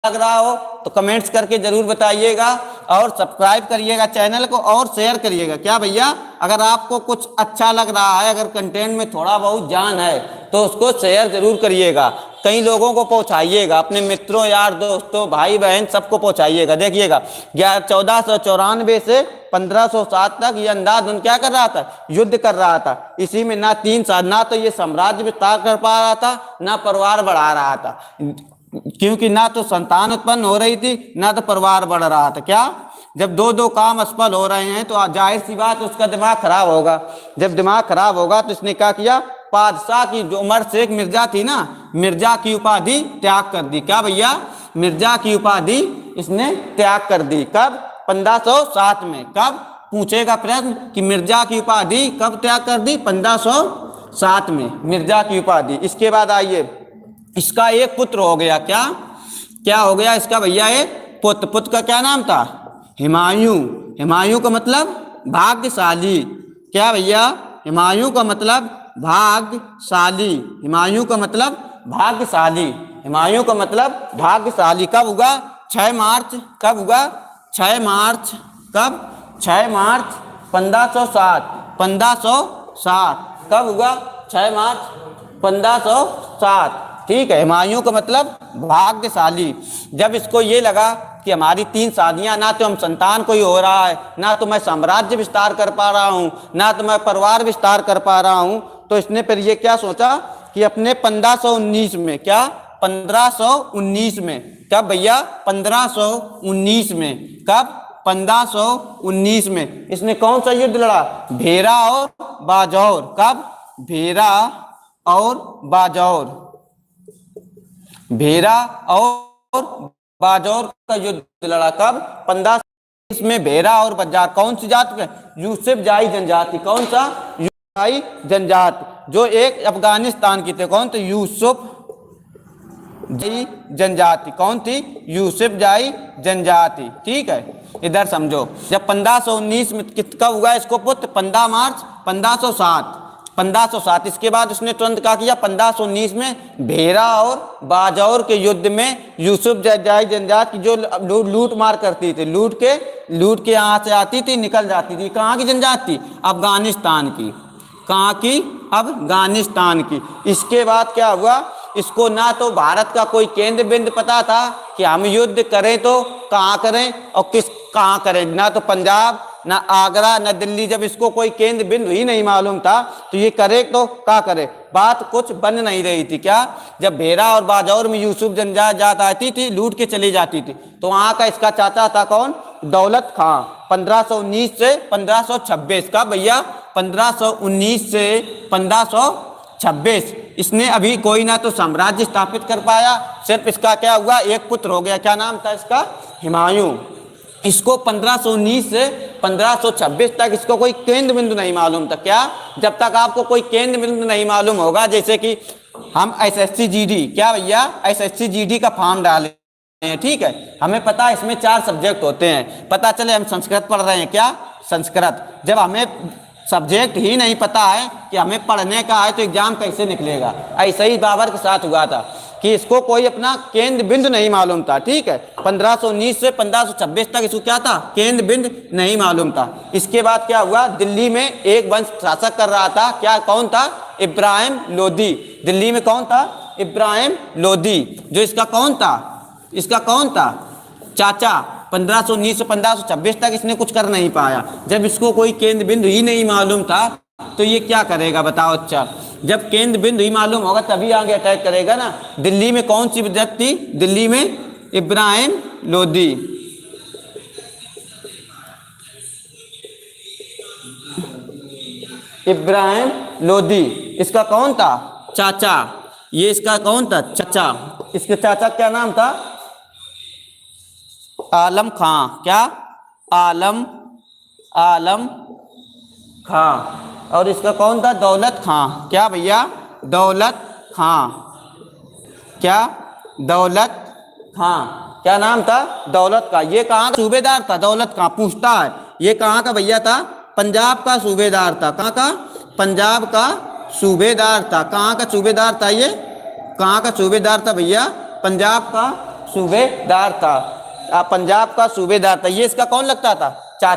लग रहा हो तो कमेंट्स करके जरूर बताइएगा और सब्सक्राइब करिएगा चैनल को और शेयर करिएगा। क्या भैया, अगर आपको कुछ अच्छा लग रहा है, अगर कंटेंट में थोड़ा बहुत जान है तो उसको शेयर जरूर करिएगा, कई लोगों को पहुंचाइएगा, अपने मित्रों यार दोस्तों भाई बहन सबको पहुंचाइएगा। देखिएगा 1494 से 1507 तक ये अंधाधुन क्या कर रहा था, युद्ध कर रहा था। इसी में ना 3 साल ना तो ये साम्राज्य विस्तार कर पा रहा था, ना परिवार बढ़ा रहा था, क्योंकि ना तो संतान उत्पन्न हो रही थी ना तो परिवार बढ़ रहा था। क्या, जब दो दो काम असफल हो रहे हैं तो जाहिर सी बात उसका दिमाग खराब होगा। जब दिमाग खराब होगा तो इसने क्या किया, बादशाह की जो उमर शेख मिर्जा थी ना, मिर्जा की उपाधि त्याग कर दी। क्या भैया, मिर्जा की उपाधि इसने त्याग कर दी। कब, 1507 में। कब, पूछेगा प्रश्न कि मिर्जा की उपाधि कब त्याग कर दी, 1507 में मिर्जा की उपाधि। इसके बाद आइए, इसका एक पुत्र हो गया। क्या क्या हो गया इसका भैया, एक पुत्र। पुत्र का क्या नाम था, हुमायूं। हुमायूं का मतलब भाग्यशाली। क्या भैया, हुमायूं का मतलब भाग्यशाली। हुमायूं का मतलब भाग्यशाली। हुमायूं का मतलब भाग्यशाली। कब हुआ, 6 मार्च। कब हुआ, 6 मार्च। कब, 6 मार्च 1507। 1507 कब हुआ, 6 मार्च 1507। ठीक है, हुमायूं का मतलब भाग्यशाली। जब इसको ये लगा कि हमारी 3 शादियां, ना तो हम संतान कोई हो रहा है, ना तो मैं साम्राज्य विस्तार कर पा रहा हूं, ना तो मैं परिवार विस्तार कर पा रहा हूं, तो इसने फिर ये क्या सोचा कि अपने 1519 में, क्या 1519 में, कब भैया 1519 में, कब 1519 में इसने कौन सा युद्ध लड़ा, भेरा और बाजौर। कब, भेरा और बाजौर। भेरा और बाजौर का युद्ध लड़ा। कब, 15 में भेरा और बाजार। कौन सी जात में, यूसुफ जाई जनजाति। कौन सा, यूसुफजाई जनजाति, जो एक अफगानिस्तान की थे। कौन थे, यूसुफ जाई जनजाति। कौन थी, यूसुफ जाई जनजाति। ठीक है, इधर समझो। जब 1519 में किसका हुआ इसको पुत्र, 15 मार्च 1507। 1507 इसके बाद उसने तुरंत क्या किया, 1519 में भेरा और बाजौर के युद्ध में यूसुफ जाई जनजाति जो लूट मार करती थी, लूट के यहाँ से आती थी निकल जाती थी। कहाँ की जनजाति, अफगानिस्तान की। कहाँ की, अफगानिस्तान की। इसके बाद क्या हुआ, इसको ना तो भारत का कोई केंद्र बिंदु पता था कि हम युद्ध करें तो कहाँ करें और कहाँ करें, ना तो पंजाब, ना आगरा, ना दिल्ली। जब इसको कोई केंद्र बिंदु ही नहीं मालूम था तो ये करे तो क्या करे, बात कुछ बन नहीं रही थी। क्या, जब भेरा और बाजौर में यूसुफ जनजात आती थी, लूट के चली जाती थी, तो वहाँ का इसका चाचा था कौन, दौलत खां। 1519 से 1526 का भैया, 1519 से 1526 इसने अभी कोई ना तो साम्राज्य स्थापित कर पाया, सिर्फ इसका क्या हुआ, एक पुत्र हो गया। क्या नाम था इसका, हुमायूं। इसको 1519 से 1526 तक इसको कोई केंद्र बिंदु नहीं मालूम था। क्या, जब तक आपको कोई केंद्र बिंदु नहीं मालूम होगा, जैसे कि हम एसएससी जीडी, क्या भैया एसएससी जीडी का फॉर्म डाले हैं, ठीक है, हमें पता है इसमें 4 सब्जेक्ट होते हैं। पता चले हम संस्कृत पढ़ रहे हैं, क्या संस्कृत, जब हमें सब्जेक्ट ही नहीं पता है कि हमें पढ़ने का है तो एग्जाम कैसे निकलेगा। ऐसे ही बाबर के साथ हुआ था कि इसको कोई अपना केंद्र बिंदु नहीं मालूम था। ठीक है, 1519 से 1526 तक इसको क्या था, केंद्र बिंदु नहीं मालूम था। इसके बाद क्या हुआ, दिल्ली में एक वंश शासक कर रहा था। क्या, कौन था, इब्राहिम लोदी। दिल्ली में कौन था, इब्राहिम लोदी, जो इसका कौन था, इसका कौन था, चाचा। 1519 से 1526 तक इसने कुछ कर नहीं पाया। जब इसको कोई केंद्र बिंदु ही नहीं मालूम था तो ये क्या करेगा बताओ। अच्छा, जब केंद्र बिंदु ही मालूम होगा तभी आगे अटैक करेगा ना। दिल्ली में कौन सी जात थी, दिल्ली में इब्राहिम लोदी। इब्राहिम लोदी इसका कौन था, चाचा। ये इसका कौन था, चाचा। इसके चाचा क्या नाम था, आलम खां। क्या, आलम खां। और इसका कौन था, दौलत खां। क्या भैया, दौलत खां। क्या, दौलत खां। क्या नाम था, दौलत का। ये कहाँ का सूबेदार था, दौलत खां। पूछता है ये कहाँ का भैया था, पंजाब का सूबेदार था। कहाँ का, पंजाब का सूबेदार था। कहाँ का सूबेदार था, ये कहाँ का सूबेदार था भैया, पंजाब का सूबेदार था। पंजाब का सूबेदार था। ये इसका कौन लगता था? चाचा